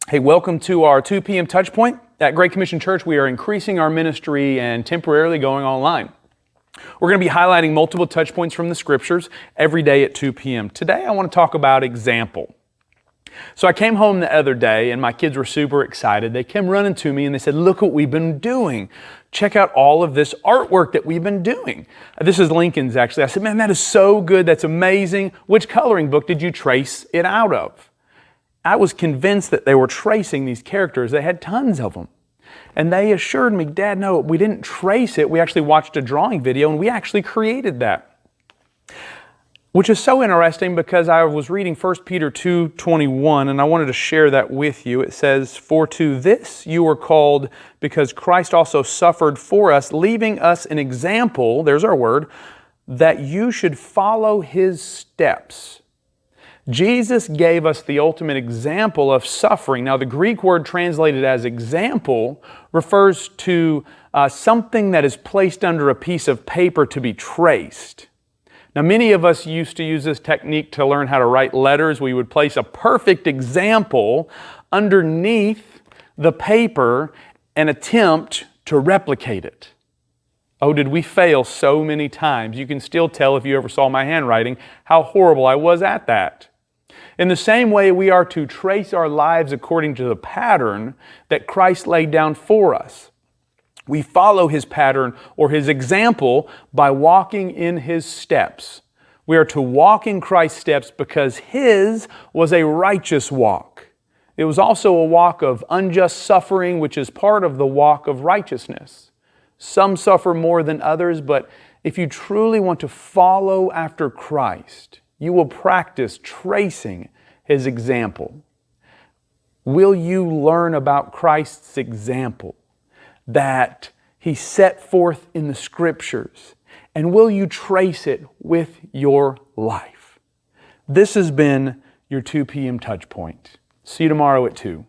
Hey, welcome to our 2 p.m. touchpoint. At Great Commission Church, we are increasing our ministry and temporarily going online. We're going to be highlighting multiple touchpoints from the scriptures every day at 2 p.m. Today, I want to talk about example. So I came home the other day and my kids were super excited. They came running to me and they said, "Look what we've been doing. Check out all of this artwork that we've been doing." This is Lincoln's actually. I said, "Man, that is so good. That's amazing. Which coloring book did you trace it out of?" I was convinced that they were tracing these characters. They had tons of them. And they assured me, "Dad, no, we didn't trace it. We actually watched a drawing video and we actually created that." Which is so interesting because I was reading 1 Peter 2:21 and I wanted to share that with you. It says, "For to this you were called, because Christ also suffered for us, leaving us an example," there's our word, "that you should follow His steps." Jesus gave us the ultimate example of suffering. Now, the Greek word translated as example refers to something that is placed under a piece of paper to be traced. Now, many of us used to use this technique to learn how to write letters. We would place a perfect example underneath the paper and attempt to replicate it. Oh, did we fail so many times? You can still tell if you ever saw my handwriting how horrible I was at that. In the same way, we are to trace our lives according to the pattern that Christ laid down for us. We follow His pattern or His example by walking in His steps. We are to walk in Christ's steps because His was a righteous walk. It was also a walk of unjust suffering, which is part of the walk of righteousness. Some suffer more than others, but if you truly want to follow after Christ, you will practice tracing His example. Will you learn about Christ's example that He set forth in the Scriptures? And will you trace it with your life? This has been your 2 p.m. Touchpoint. See you tomorrow at 2.